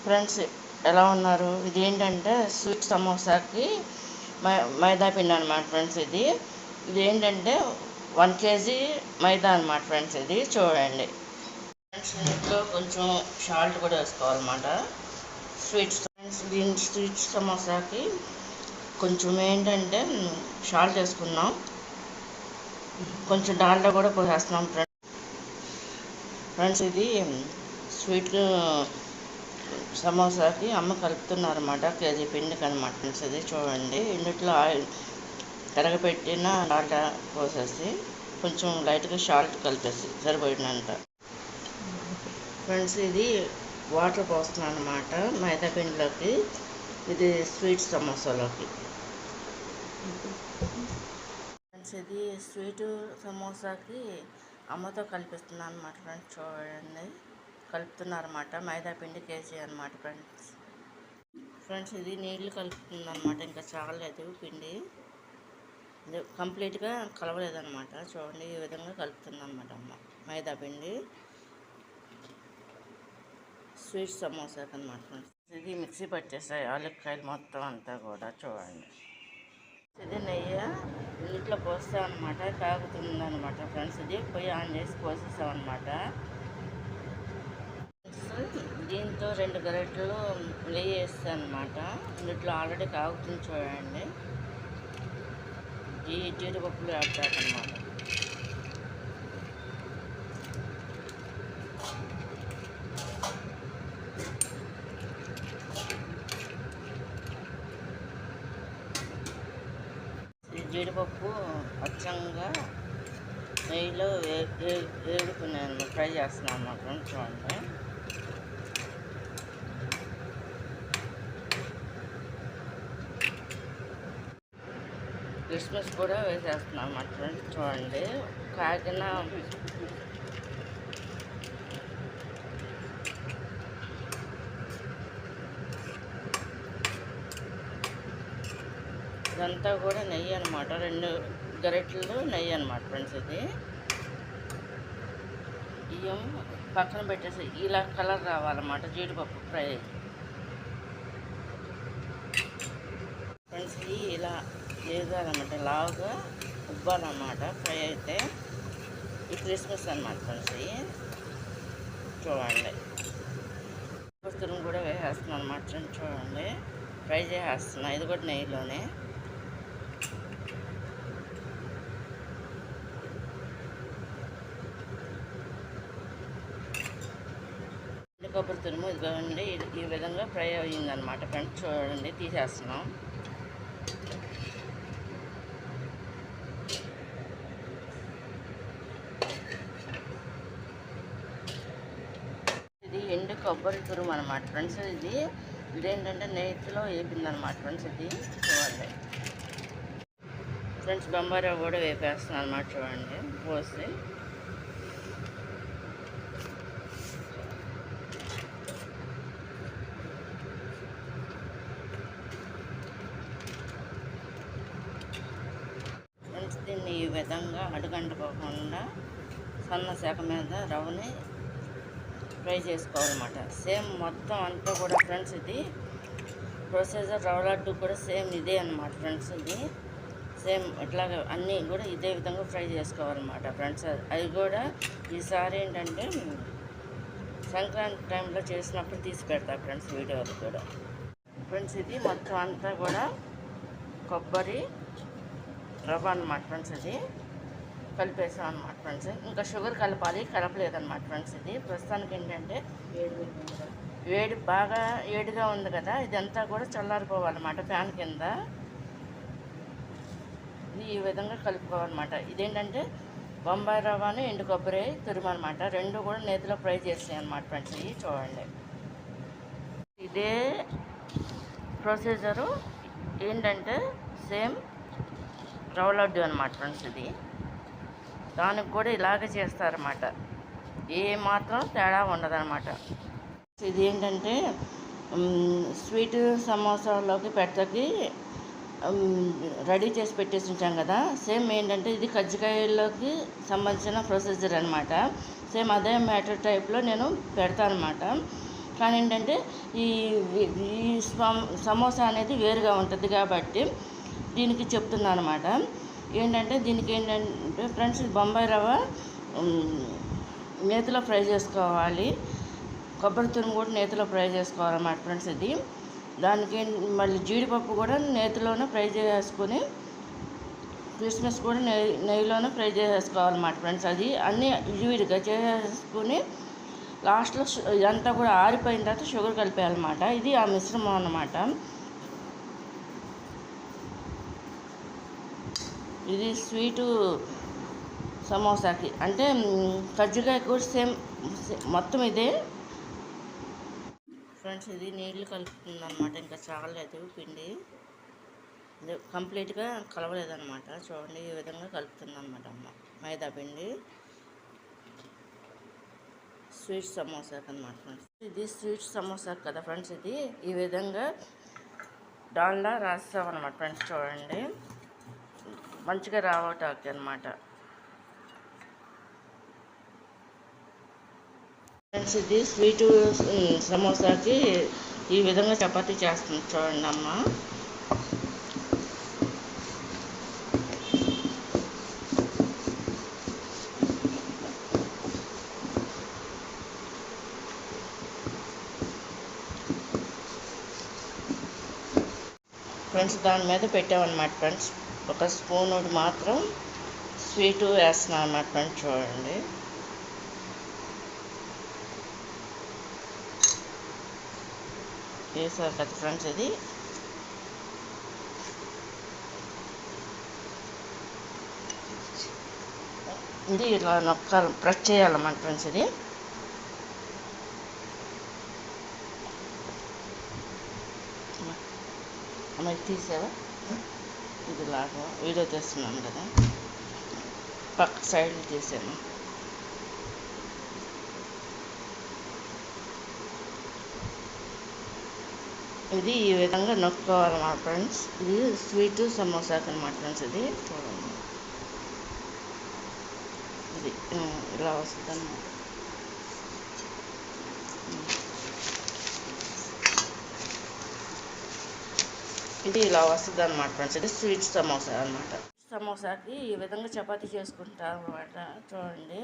Friends, ఎలా ఉన్నారు? ఇది ఏంటంటే స్వీట్ సమోసాకి మైదా పిండి అనమాట ఫ్రెండ్స్. ఇది ఏంటంటే 1 కేజీ మైదా అనమాట ఫ్రెండ్స్. ఇది చూడండి ఫ్రెండ్స్. ఇంట్లో కొంచెం సాల్ట్ కూడా వేసుకోవాలన్నమాట. స్వీట్ సమోసాకి కొంచెం ఏంటంటే సాల్ట్ వేసుకున్నాం, కొంచెం డాల్డా కూడా పోసేస్తున్నాం ఫ్రెండ్స్. ఇది స్వీట్ సమోసాకి అమ్మ కలుపుతున్నారన్నమాట, కేజీ పిండికి అనమాట ఫ్రెండ్స్. ఇది చూడండి, ఇందులో ఆయిల్ కరగపెట్టిన డాల్డా పోసేసి కొంచెం లైట్గా సాల్ట్ కలిపేసి సరిపోయినంత ఫ్రెండ్స్. ఇది వాటర్ పోస్తున్నాను అనమాట మైదా పిండిలోకి, ఇది స్వీట్ సమోసాలోకి ఫ్రెండ్స్. ఇది స్వీట్ సమోసాకి అమ్మతో కల్పిస్తున్నాను అనమాట ఫ్రెండ్స్. చూడండి, కలుపుతున్నారన్నమాట. మైదా పిండి కేజీ అనమాట ఫ్రెండ్స్. ఇది నీళ్ళు కలుపుతుందన్నమాట, ఇంకా చాలలేదు పిండి, కంప్లీట్గా కలవలేదన్నమాట. చూడండి, ఈ విధంగా కలుపుతుందన్నమాట అమ్మ మైదా పిండి స్వీట్ సమోసాకి అనమాట ఫ్రెండ్స్. ఇది మిక్సీ పట్టేసాయి ఆలుకాయలు మొత్తం అంతా కూడా. చూడండి, ఇది నెయ్యి నీటిలో పోస్తాం అనమాట, కాగుతుందన్నమాట ఫ్రెండ్స్. ఇది పొయ్యి ఆన్ చేసి పోసేసాం అనమాట. దీంతో 2 గరిటెలు నెయ్యి వేస్తాను అనమాట. ఇందులో ఆల్రెడీ కాగుతుంది చూడండి. ఈ జీడిపప్పులు వేస్తారనమాట. ఈ జీడిపప్పు అచ్చంగా నెయ్యిలో వేడుకున్నాను, ఫ్రై చేస్తున్నాను అన్నమాట. చూడండి, కిస్మిస్ కూడా వేసేస్తున్నాం అన్నమాట ఫ్రెండ్స్. చూడండి, కాగిన ఇదంతా కూడా నెయ్యి అనమాట. 2 గరిటెలు నెయ్యి అనమాట ఫ్రెండ్స్. ఇది బియ్యం పక్కన పెట్టేసి ఇలా కలర్ రావాలన్నమాట జీడిపప్పు ఫ్రై ఫ్రెండ్స్. ఇది ఇలా వేగాలన్నమాట, లావుగా ఉబ్బాలన్నమాట ఫ్రై అయితే. ఈ క్రిస్మస్ అనమాట ఫ్రెండ్స్. చూడండి, తురుము కూడా వేసేస్తున్నాను అనమాట ఫ్రెండ్స్. చూడండి, ఫ్రై చేసేస్తున్నా, ఇది కూడా నెయ్యిలోనే. కొబ్బరి తురుము ఇదిగోండి, ఈ విధంగా ఫ్రై అయ్యిందనమాట ఫ్రెండ్స్. చూడండి, తీసేస్తున్నాం. ఇది ఎండు కొబ్బరి తురుము అనమాట ఫ్రెండ్స్. ఇదేంటంటే నెయ్యిలో వేపిందనమాట ఫ్రెండ్స్. ఇది చూడండి ఫ్రెండ్స్, బొంబాయి కూడా వేపేస్తున్నాను అనమాట. చూడండి, పోసి దీన్ని ఈ విధంగా అడుగంటుకోకుండా సన్న శాఖ మీద రవ్వని ఫ్రై చేసుకోవాలన్నమాట. సేమ్ మొత్తం అంతా కూడా ఫ్రెండ్స్. ఇది ప్రొసీజర్ రవ్వ లడ్డు కూడా సేమ్ ఇదే అనమాట ఫ్రెండ్స్. ఇది సేమ్ ఇట్లాగా అన్నీ కూడా ఇదే విధంగా ఫ్రై చేసుకోవాలన్నమాట ఫ్రెండ్స్. అవి కూడా ఈసారి ఏంటంటే సంక్రాంతి టైంలో చేసినప్పుడు తీసి పెడతా ఫ్రెండ్స్, వీడియోలు కూడా ఫ్రెండ్స్. ఇది మొత్తం అంతా కూడా కొబ్బరి రవ్వ అనమాట ఫ్రెండ్స్. ఇది కలిపేసాం అనమాట ఫ్రెండ్స్. ఇంకా షుగర్ కలపాలి, కలపలేదన్నమాట ఫ్రెండ్స్. ఇది ప్రస్తుతానికి ఏంటంటే బాగా వేడిగా ఉంది కదా, ఇదంతా కూడా చల్లారిపోవాలన్నమాట ఫ్యాన్ కింద. ఇది ఈ విధంగా కలుపుకోవాలన్నమాట. ఇదేంటంటే బొంబాయి రవ్వని ఎండు కొబ్బరి తురుము అనమాట, 2 కూడా నేతిలో ఫ్రై చేసాయి అనమాట ఫ్రెండ్స్. ఇవి చూడండి, ఇదే ప్రొసీజరు ఏంటంటే సేమ్ రవ్వ లడ్డు అనమాట ఫ్రెండ్స్. ఇది దానికి కూడా ఇలాగే చేస్తారన్నమాట, ఏ మాత్రం తేడా ఉండదన్నమాట. ఇది ఏంటంటే స్వీట్ సమోసాలోకి పెట్టకి రెడీ చేసి పెట్టేసి ఉంటాం కదా, సేమ్ ఏంటంటే ఇది కజ్జికాయల్లోకి సంబంధించిన ప్రొసీజర్ అనమాట. సేమ్ అదే మ్యాటర్ టైప్లో నేను పెడతాను అనమాట. కానీ ఏంటంటే ఈ ఈ సమోసా అనేది వేరుగా ఉంటుంది కాబట్టి దీనికి చెప్తున్నాను అనమాట. ఏంటంటే దీనికి ఏంటంటే ఫ్రెండ్స్, బొంబాయి రవ్వ నేతిలో ఫ్రై చేసుకోవాలి, కొబ్బరి తురుము కూడా నేతిలో ఫ్రై చేసుకోవాలన్నమాట ఫ్రెండ్స్. ఇది దానికి మళ్ళీ జీడిపప్పు కూడా నేతిలోనే ఫ్రై చేసుకొని, కిస్మిస్ కూడా నెయ్యిలోనే ఫ్రై చేసేసుకోవాలన్నమాట ఫ్రెండ్స్. అది అన్నీ విడివిడిగా చేసుకుని లాస్ట్లో ఇదంతా కూడా ఆరిపోయిన తర్వాత షుగర్ కలిపేయాలన్నమాట. ఇది ఆ మిశ్రమం అన్నమాట. ఇది స్వీటు సమోసాకి అంటే కజ్జికాయ కూడా సేమ్ మొత్తం ఇదే ఫ్రెండ్స్. ఇది నీళ్ళు కలుపుతుంది అనమాట, ఇంకా చాలలేదు పిండి, కంప్లీట్గా కలవలేదన్నమాట. చూడండి ఈ విధంగా కలుపుతుంది అనమాట అమ్మ మైదా పిండి స్వీట్ సమోసాకి అనమాట ఫ్రెండ్స్. ఇది స్వీట్ సమోసాకి కదా ఫ్రెండ్స్. ఇది ఈ విధంగా డాల్డా రాస్తామన్నమాట ఫ్రెండ్స్. చూడండి మంచిగా రావటానికి అనమాట ఫ్రెండ్స్. ఇది స్వీటు సమోసాకి ఈ విధంగా చపాతీ చేస్తుంది చూడండి అమ్మ. ఫ్రెండ్స్ దాని మీద పెట్టామన్నమాట ఫ్రెండ్స్. ఒక స్పూన్ మాత్రం స్వీటు వేస్తున్నాను అన్నమాట ఫ్రెండ్స్. చూడండి వేసారు కదా ఫ్రెండ్స్. ఇది ఇలా నొక్కాలి, ప్రెస్ చేయాలన్నమాట ఫ్రెండ్స్. ఇది అమ్మాయి తీసావా? ఇది లాగా వీడియో తీస్తున్నాను కదా, పక్క సైడ్ తీసాను. ఇది ఈ విధంగా నొక్కోవాలన్నమాట ఫ్రెండ్స్. ఇది స్వీట్ సమోసాకి అనమాట ఫ్రెండ్స్. ఇది చూడండి, ఇది ఇలా వస్తుంది అన్నమాట. ఇది ఇలా వస్తుంది అనమాట ఫ్రెండ్స్. ఇది స్వీట్ సమోసా అనమాట. సమోసాకి ఈ విధంగా చపాతీ చేసుకుంటారు అనమాట. చూడండి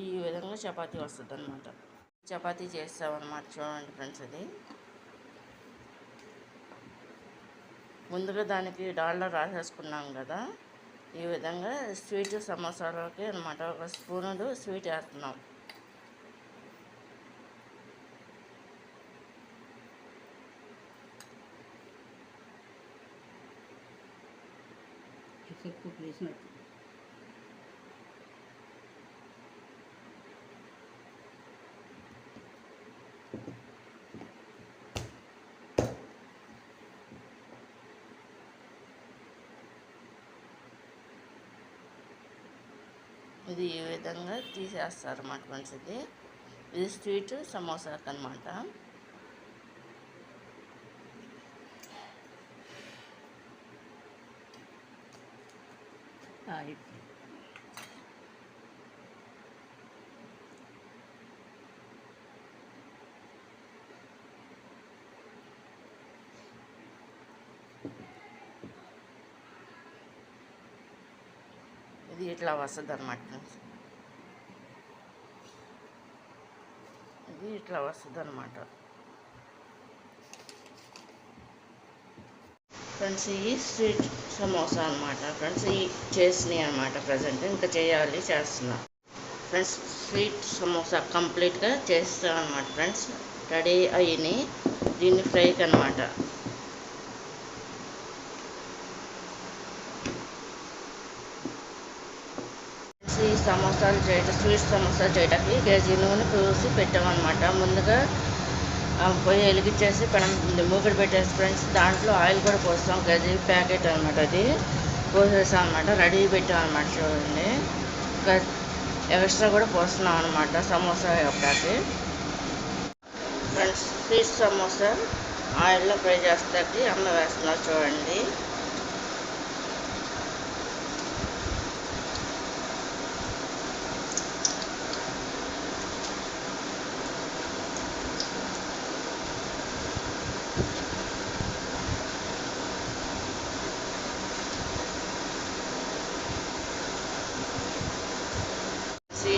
ఈ విధంగా చపాతీ వస్తుంది అనమాట. చపాతీ చేస్తామన్నమాట. చూడండి ఫ్రెండ్స్, అది ముందుగా దానికి డాల్డా రాసేసుకున్నాం కదా. ఈ విధంగా స్వీట్ సమోసాలోకి అనమాట ఒక స్పూను స్వీట్ వేస్తున్నాం. ఇది ఈ విధంగా తీసేస్తారు అన్నమాట ఫ్రెండ్స్. ఇది స్వీట్ సమోసాకి అనమాట. ఇది ఇట్లా వస్తుంది అన్నమాట ఫ్రెండ్స్. ఇది ఇట్లా వస్తుంది అన్నమాట ఫ్రెండ్స్. ఈ స్వీట్ సమోసా అనమాట ఫ్రెండ్స్. ఈ చేసినాయి అనమాట ప్రజెంట్, ఇంకా చేయాలి, చేస్తున్నా ఫ్రెండ్స్. స్వీట్ సమోసా కంప్లీట్గా చేస్తాను అనమాట ఫ్రెండ్స్. రెడీ అయ్యి దీన్ని ఫ్రైకి అనమాట. ఈ సమోసాలు స్వీట్ సమోసాలు చేయడానికి కేజీ నూనె పోసి పెట్టామన్నమాట. ముందుగా పొయ్యి వెలిగించేసి మూకుడు పెట్టేసి ఫ్రెండ్స్, దాంట్లో ఆయిల్ కూడా పోస్తాం. కేజీ ప్యాకెట్ అనమాట, అది పోసేసాం అనమాట. రెడీ పెట్టామన్నమాట. చూడండి, ఇంకా ఎక్స్ట్రా కూడా పోస్తున్నాం అనమాట సమోసా ఒకటి ఫ్రెండ్స్. స్వీట్ సమోసా ఆయిల్లో ఫ్రై చేస్తాకి అమ్మ వేస్తున్నారు చూడండి.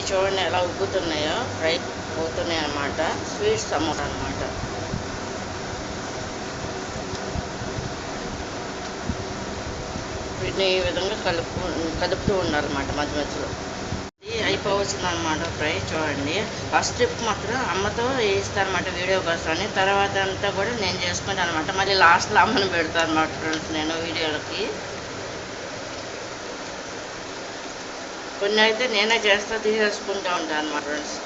చూడండి ఎలా ఉబ్బుతున్నాయో, ఫ్రై అవుతున్నాయి అన్నమాట. స్వీట్ సమోసా అన్నమాట. వీటిని ఈ విధంగా కలుపుతూ ఉండాలన్నమాట మధ్య మధ్యలో. ఇది అయిపోవచ్చిందన్నమాట ఫ్రై. చూడండి ఫస్ట్ ట్రిప్ మాత్రం అమ్మతో వేస్తారన్నమాట వీడియో కోసమని. తర్వాత అంతా కూడా నేను చేసుకుంటాను అనమాట. మళ్ళీ లాస్ట్లో అమ్మని పెడతాను అనమాట ఫ్రెండ్స్ నేను వీడియోలకి. కొన్ని అయితే నేనే చేస్తా తీసేసుకుంటూ ఉంటాను అన్నమాట ఫ్రెండ్స్.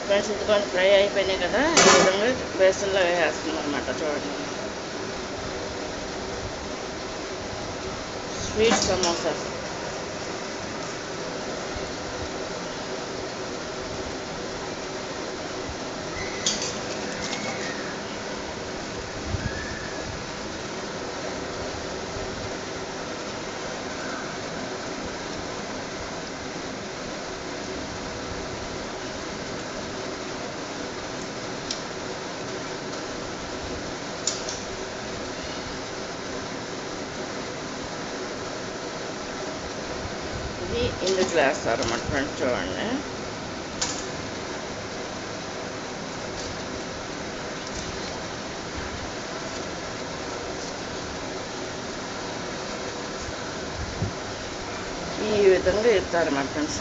ఫ్రెండ్స్ ఇది కొంచెం ఫ్రై అయిపోయినాయి కదా, ఈ విధంగా బేసన్లో వేసేస్తున్నాం అనమాట. చూడండి స్వీట్ సమోసా. ఇది ఇందుకు వేస్తారు అన్నమాట ఫ్రెండ్స్. చూడండి ఈ విధంగా ఇస్తారన్నమాట ఫ్రెండ్స్.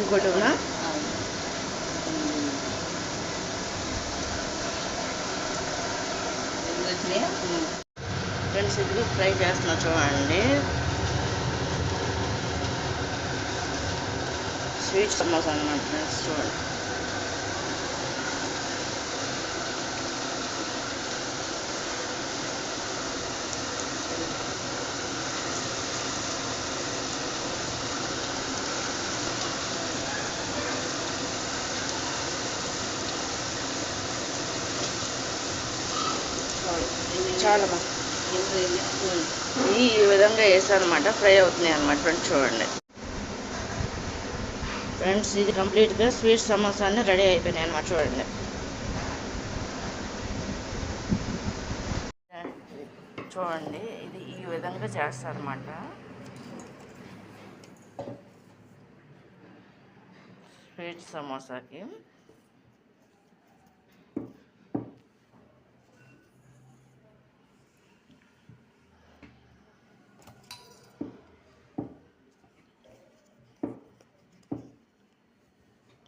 ఇంకోటి ఉన్నా ఫ్రెండ్స్ ఇది ఫ్రై చేస్తున్నా చూడండి. స్వీట్ సమోసా అన్నమాట ఫ్రెండ్స్. చూడండి చాలా ఈ విధంగా వేసానమాట. ఫ్రై అవుతున్నాయి అన్నమాట ఫ్రెండ్స్. చూడండి ఫ్రెండ్స్ ఇది కంప్లీట్గా స్వీట్ సమోసాన్ని రెడీ అయిపోయినాయి అన్నమాట. చూడండి చూడండి ఇది ఈ విధంగా చేస్తారన్నమాట. స్వీట్ సమోసాకి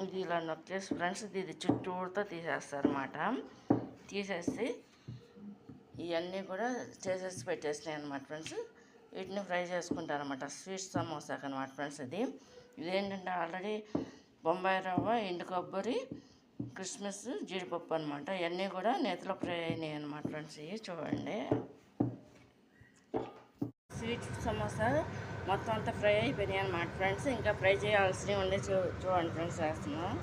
ఇది ఇలా నొక్కేసి ఫ్రెండ్స్ ఇది చుట్టూతో తీసేస్తారన్నమాట. తీసేసి ఇవన్నీ కూడా చేసేసి పెట్టేసినాయి అన్నమాట ఫ్రెండ్స్. వీటిని ఫ్రై చేసుకుంటారన్నమాట. స్వీట్ సమోసాకి అనమాట ఫ్రెండ్స్. ఇదేంటంటే ఆల్రెడీ బొంబాయి రవ్వ, ఎండు కొబ్బరి, కిస్మిస్, జీడిపప్పు అనమాట. ఇవన్నీ కూడా నేతిలో ఫ్రై అయినాయి అన్నమాట ఫ్రెండ్స్. ఇవి చూడండి స్వీట్ సమోసా మొత్తం అంతా ఫ్రై అయిపోయినాయి అన్నమాట ఫ్రెండ్స్. ఇంకా ఫ్రై చేయాల్సినవి ఉండే చూడండి ఫ్రెండ్స్ వేస్తున్నాం.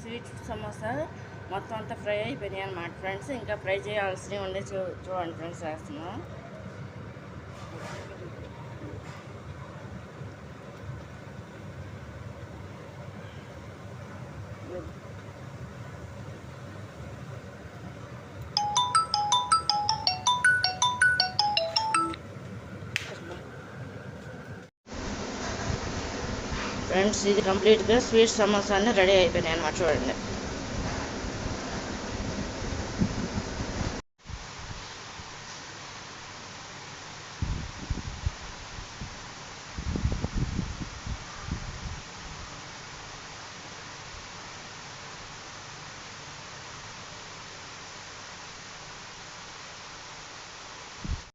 స్వీట్ సమోసా మొత్తం అంతా ఫ్రై అయిపోయినాయి అన్నమాట ఫ్రెండ్స్. ఇంకా ఫ్రై చేయాల్సినవి ఉండే చూడండి ఫ్రెండ్స్ వేస్తున్నాం. ఫ్రెండ్స్ ఇది కంప్లీట్గా స్వీట్ సమోసాన్ని రెడీ అయిపోయినాయి అన్నమాట. చూడండి